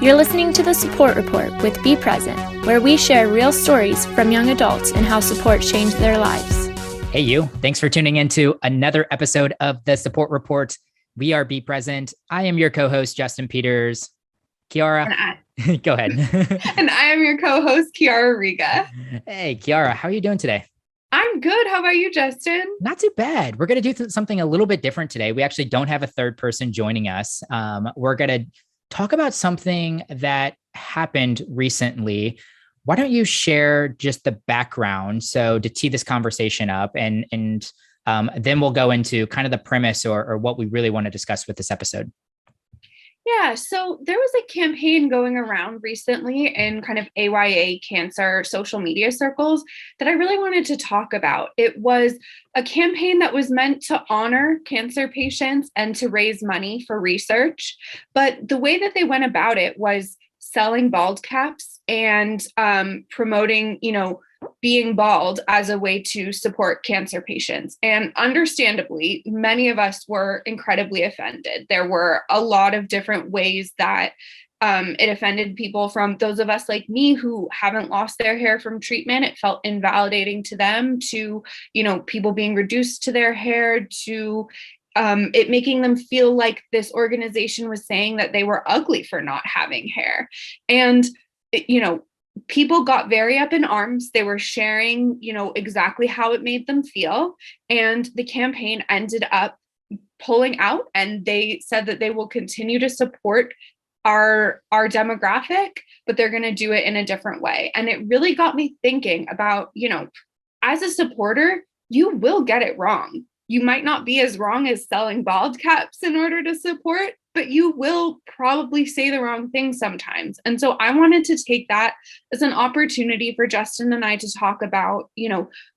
You're listening to the Support Report with Be Present, where we share real stories from young adults and how support changed their lives. Hey, you. Thanks for tuning into another episode of the Support Report. We are Be Present. I am your co-host, Justin Peters. Chiara, go ahead. And I am your co-host, Chiara Riga. Hey, Chiara, how are you doing today? I'm good. How about you, Justin? Not too bad. We're going to do something a little bit different today. We actually don't have a third person joining us. We're going to talk about something that happened recently. Why don't you share just the background so to tee this conversation up, and then we'll go into kind of the premise or what we really want to discuss with this episode. Yeah, so there was a campaign going around recently in kind of AYA cancer social media circles that I really wanted to talk about. It was a campaign that was meant to honor cancer patients and to raise money for research. But the way that they went about it was selling bald caps and promoting, being bald as a way to support cancer patients. And understandably, many of us were incredibly offended. There were a lot of different ways that it offended people, from those of us like me who haven't lost their hair from treatment. It felt invalidating to them, to, people being reduced to their hair, to it making them feel like this organization was saying that they were ugly for not having hair. And, people got very up in arms. They were sharing, exactly how it made them feel. And the campaign ended up pulling out, and they said that they will continue to support our demographic, but they're going to do it in a different way. And it really got me thinking about, as a supporter, you will get it wrong. You might not be as wrong as selling bald caps in order to support, but you will probably say the wrong thing sometimes. And so I wanted to take that as an opportunity for Justin and I to talk about,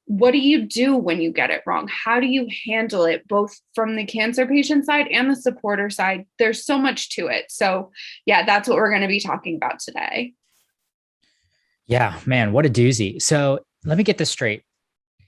what do you do when you get it wrong? How do you handle it, both from the cancer patient side and the supporter side? There's so much to it. So yeah, that's what we're going to be talking about today. Yeah, man, what a doozy. So let me get this straight.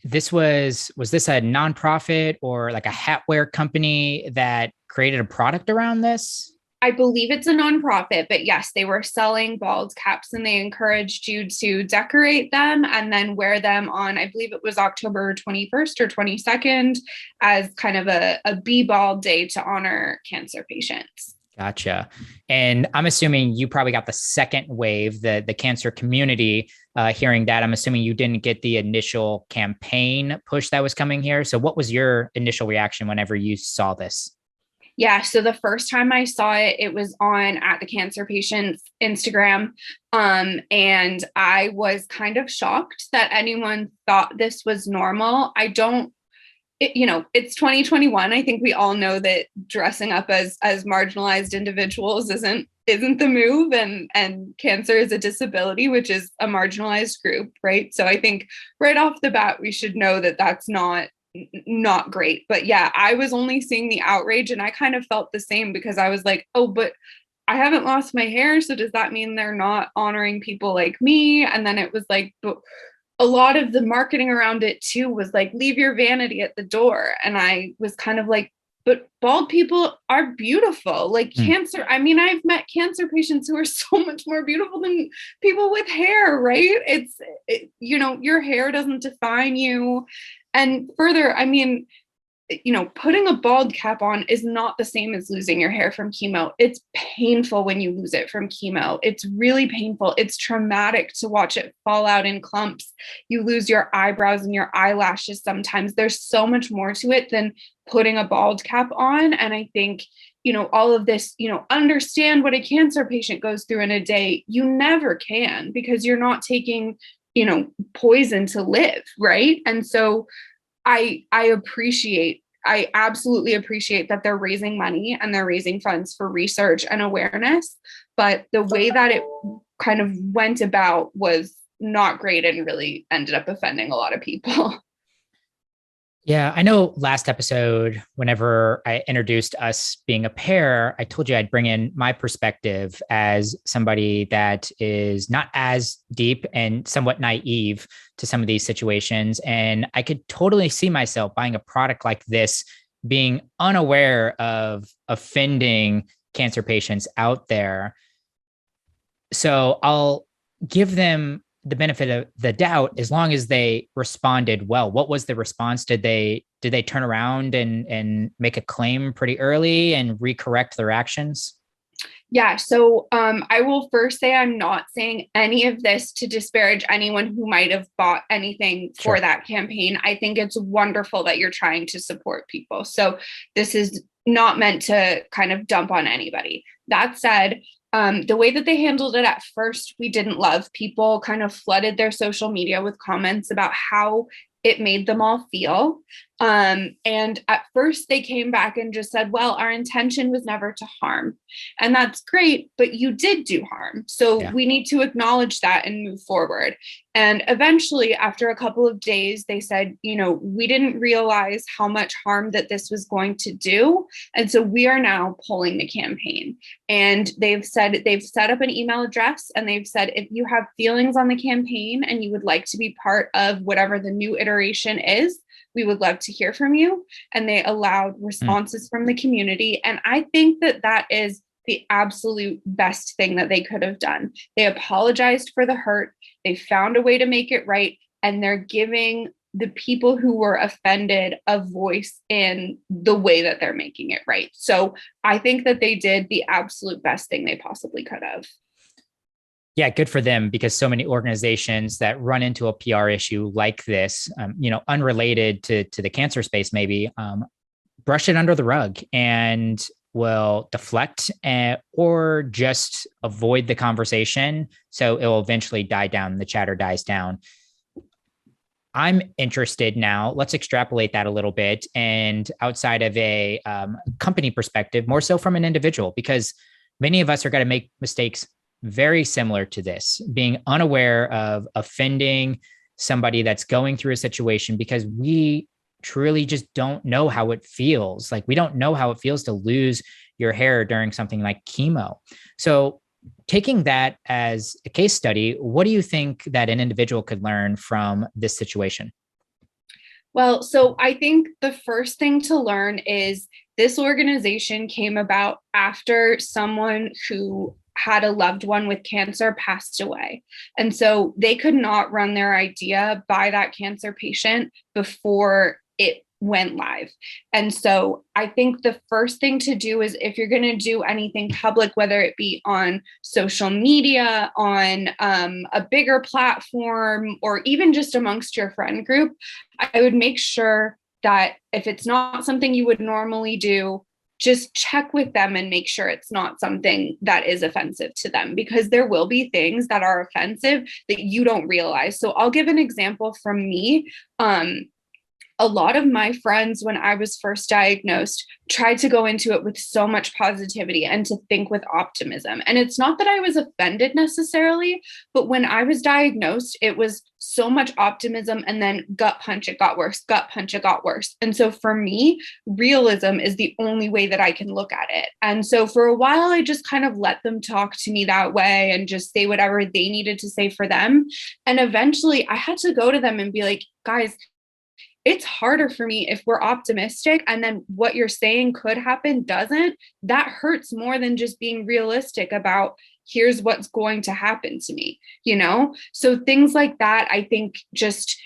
Was this a nonprofit or like a hatware company that created a product around this? I believe it's a nonprofit, but yes, they were selling bald caps, and they encouraged you to decorate them and then wear them on, I believe it was October 21st or 22nd, as kind of a Be Bald Day to honor cancer patients. Gotcha. And I'm assuming you probably got the second wave, the cancer community hearing that. I'm assuming you didn't get the initial campaign push that was coming here. So what was your initial reaction whenever you saw this? Yeah, so the first time I saw it, it was on at the cancer patient's Instagram. And I was kind of shocked that anyone thought this was normal. It's 2021. I think we all know that dressing up as marginalized individuals isn't the move, and cancer is a disability, which is a marginalized group, right? So I think right off the bat, we should know that that's not great. But yeah, I was only seeing the outrage, and I kind of felt the same, because I was like, oh, but I haven't lost my hair, so does that mean they're not honoring people like me? And then it was like, but a lot of the marketing around it too was like, leave your vanity at the door. And I was kind of like, but bald people are beautiful. Like cancer. I mean, I've met cancer patients who are so much more beautiful than people with hair, right? Your hair doesn't define you. And further, I mean, putting a bald cap on is not the same as losing your hair from chemo. It's painful when you lose it from chemo. It's really painful. It's traumatic to watch it fall out in clumps. You lose your eyebrows and your eyelashes sometimes. There's so much more to it than putting a bald cap on. And I think, all of this, understand what a cancer patient goes through in a day. You never can, because you're not taking, poison to live, right? And so I absolutely appreciate that they're raising money and they're raising funds for research and awareness, but the way that it kind of went about was not great and really ended up offending a lot of people. Yeah, I know last episode, whenever I introduced us being a pair, I told you I'd bring in my perspective as somebody that is not as deep and somewhat naive to some of these situations. And I could totally see myself buying a product like this, being unaware of offending cancer patients out there. So I'll give them the benefit of the doubt as long as they responded well. What was the response? Did they turn around and make a claim pretty early and recorrect their actions? Yeah. So I will first say I'm not saying any of this to disparage anyone who might have bought anything for Sure. that campaign. I think it's wonderful that you're trying to support people. So this is not meant to kind of dump on anybody. That said, the way that they handled it at first, we didn't love. People kind of flooded their social media with comments about how it made them all feel. And at first, they came back and just said, well, our intention was never to harm. And that's great, but you did do harm. So Yeah. we need to acknowledge that and move forward. And eventually, after a couple of days, they said, we didn't realize how much harm that this was going to do. And so we are now pulling the campaign. And they've set up an email address, and they've said, if you have feelings on the campaign and you would like to be part of whatever the new iteration is, we would love to hear from you. And they allowed responses from the community. And I think that that is the absolute best thing that they could have done. They apologized for the hurt. They found a way to make it right. And they're giving the people who were offended a voice in the way that they're making it right. So I think that they did the absolute best thing they possibly could have. Yeah, good for them, because so many organizations that run into a PR issue like this, unrelated to the cancer space, maybe brush it under the rug and will deflect or just avoid the conversation. So it will eventually die down. The chatter dies down. I'm interested now. Let's extrapolate that a little bit, and outside of a company perspective, more so from an individual, because many of us are going to make mistakes very similar to this, being unaware of offending somebody that's going through a situation because we truly just don't know how it feels. Like, we don't know how it feels to lose your hair during something like chemo. So taking that as a case study, what do you think that an individual could learn from this situation? Well, so I think the first thing to learn is this organization came about after someone who had a loved one with cancer passed away. And so they could not run their idea by that cancer patient before it went live. And so I think the first thing to do is, if you're going to do anything public, whether it be on social media, on a bigger platform, or even just amongst your friend group, I would make sure that if it's not something you would normally do, just check with them and make sure it's not something that is offensive to them, because there will be things that are offensive that you don't realize. So I'll give an example from me. A lot of my friends, when I was first diagnosed, tried to go into it with so much positivity and to think with optimism. And it's not that I was offended necessarily, but when I was diagnosed, it was so much optimism, and then gut punch, it got worse, gut punch, it got worse. And so for me, realism is the only way that I can look at it. And so for a while, I just kind of let them talk to me that way and just say whatever they needed to say for them. And eventually I had to go to them and be like, guys, it's harder for me if we're optimistic and then what you're saying could happen doesn't. That hurts more than just being realistic about here's what's going to happen to me, So things like that, I think just,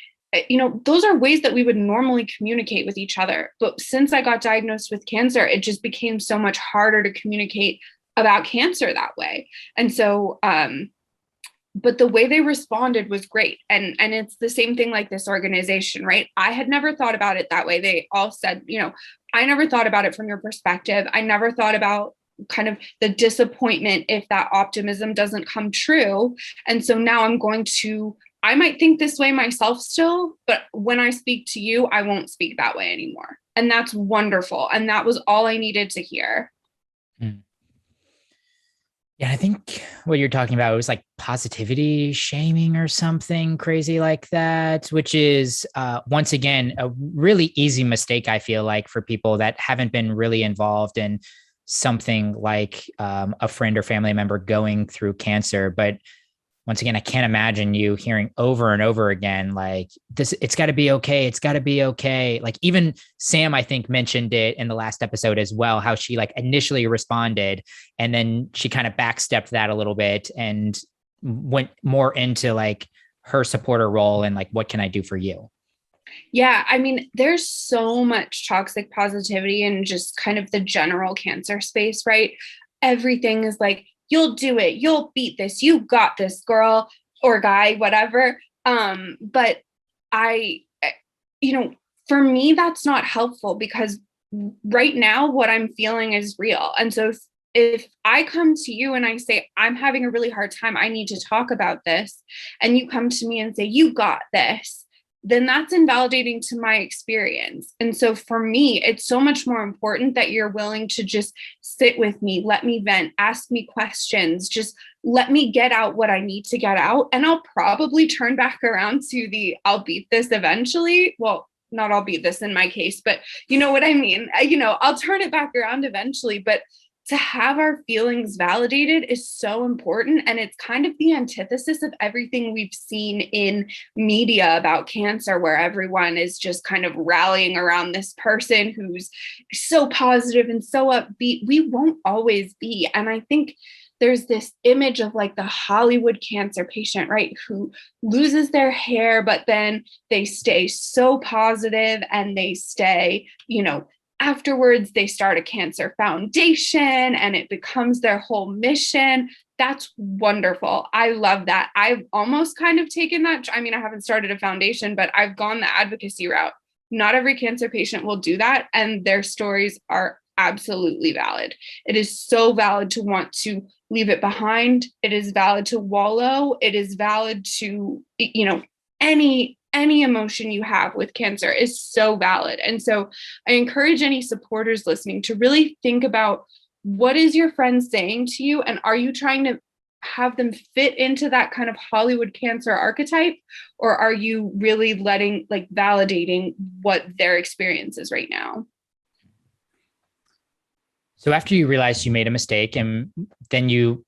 those are ways that we would normally communicate with each other. But since I got diagnosed with cancer, it just became so much harder to communicate about cancer that way. And so, but the way they responded was great. And it's the same thing like this organization, right? I had never thought about it that way. They all said, I never thought about it from your perspective. I never thought about kind of the disappointment if that optimism doesn't come true. And so now I might think this way myself still, but when I speak to you, I won't speak that way anymore. And that's wonderful. And that was all I needed to hear. Mm. Yeah, I think what you're talking about was like positivity shaming or something crazy like that, which is once again a really easy mistake, I feel like, for people that haven't been really involved in something like a friend or family member going through cancer. But once again, I can't imagine you hearing over and over again, like this, it's got to be okay. It's got to be okay. Like even Sam, I think mentioned it in the last episode as well, how she like initially responded and then she kind of backstepped that a little bit and went more into like her supporter role and like, what can I do for you? Yeah, I mean, there's so much toxic positivity in just kind of the general cancer space, right? Everything is like, you'll do it, you'll beat this, you got this, girl or guy, whatever. But I, for me, that's not helpful because right now what I'm feeling is real. And so if I come to you and I say, I'm having a really hard time, I need to talk about this, and you come to me and say, you got this, then that's invalidating to my experience. And so for me, it's so much more important that you're willing to just sit with me, let me vent, ask me questions, just let me get out what I need to get out. And I'll probably turn back around to I'll beat this eventually. Well, not I'll beat this in my case, but you know what I mean? I'll turn it back around eventually, but to have our feelings validated is so important. And it's kind of the antithesis of everything we've seen in media about cancer, where everyone is just kind of rallying around this person who's so positive and so upbeat. We won't always be. And I think there's this image of like the Hollywood cancer patient, right, who loses their hair, but then they stay so positive and they stay, afterwards, they start a cancer foundation and it becomes their whole mission. That's wonderful. I love that. I've almost kind of taken that. I mean, I haven't started a foundation, but I've gone the advocacy route. Not every cancer patient will do that. And their stories are absolutely valid. It is so valid to want to leave it behind. It is valid to wallow. It is valid to, any emotion you have with cancer is so valid. And so I encourage any supporters listening to really think about, what is your friend saying to you? And are you trying to have them fit into that kind of Hollywood cancer archetype? Or are you really validating what their experience is right now? So after you realized you made a mistake and then you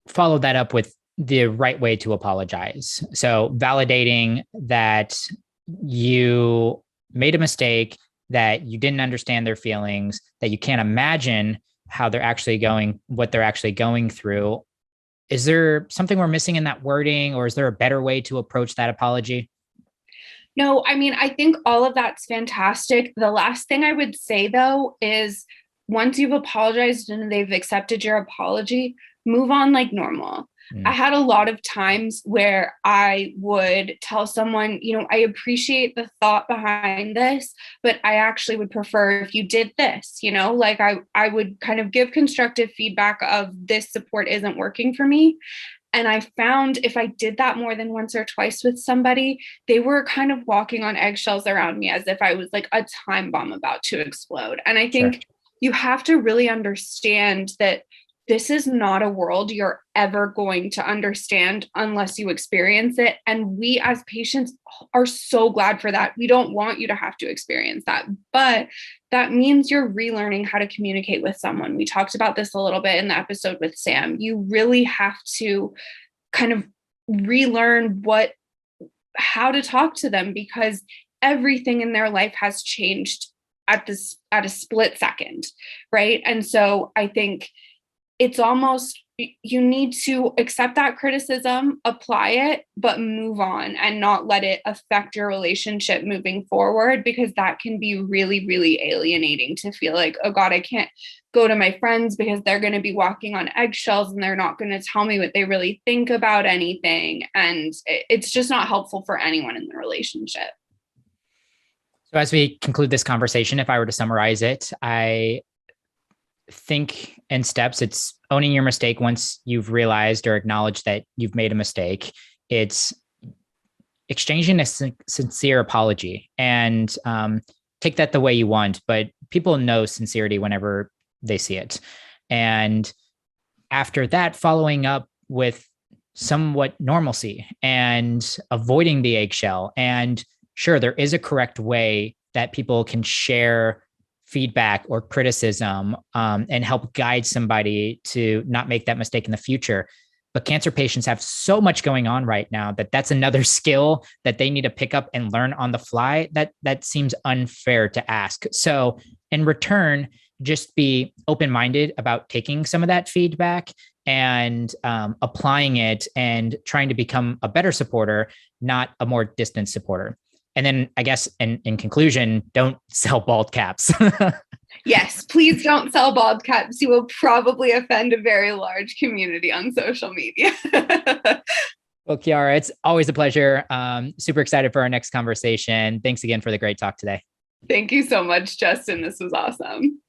followed that up with the right way to apologize. So validating that you made a mistake, that you didn't understand their feelings, that you can't imagine how what they're actually going through. Is there something we're missing in that wording, or is there a better way to approach that apology? No, I mean, I think all of that's fantastic. The last thing I would say though is, once you've apologized and they've accepted your apology, move on like normal. I had a lot of times where I would tell someone, I appreciate the thought behind this, but I actually would prefer if you did this, I would kind of give constructive feedback of, this support isn't working for me. And I found if I did that more than once or twice with somebody, they were kind of walking on eggshells around me as if I was like a time bomb about to explode. And I think you have to really understand that this is not a world you're ever going to understand unless you experience it. And we as patients are so glad for that. We don't want you to have to experience that, but that means you're relearning how to communicate with someone. We talked about this a little bit in the episode with Sam. You really have to kind of relearn how to talk to them, because everything in their life has changed at a split second, right? And so I think it's almost, you need to accept that criticism, apply it, but move on and not let it affect your relationship moving forward, because that can be really, really alienating to feel like, oh God, I can't go to my friends because they're going to be walking on eggshells and they're not going to tell me what they really think about anything. And it's just not helpful for anyone in the relationship. So as we conclude this conversation, if I were to summarize it, I think in steps, it's owning your mistake once you've realized or acknowledged that you've made a mistake. It's exchanging a sincere apology, and take that the way you want, but people know sincerity whenever they see it. And after that, following up with somewhat normalcy and avoiding the eggshell. And sure, there is a correct way that people can share feedback or criticism and help guide somebody to not make that mistake in the future. but cancer patients have so much going on right now that that's another skill that they need to pick up and learn on the fly. That seems unfair to ask. So in return, just be open-minded about taking some of that feedback and applying it and trying to become a better supporter, not a more distant supporter. And then I guess in conclusion, don't sell bald caps. Yes, please don't sell bald caps. You will probably offend a very large community on social media. Well, Chiara, it's always a pleasure. Super excited for our next conversation. Thanks again for the great talk today. Thank you so much, Justin. This was awesome.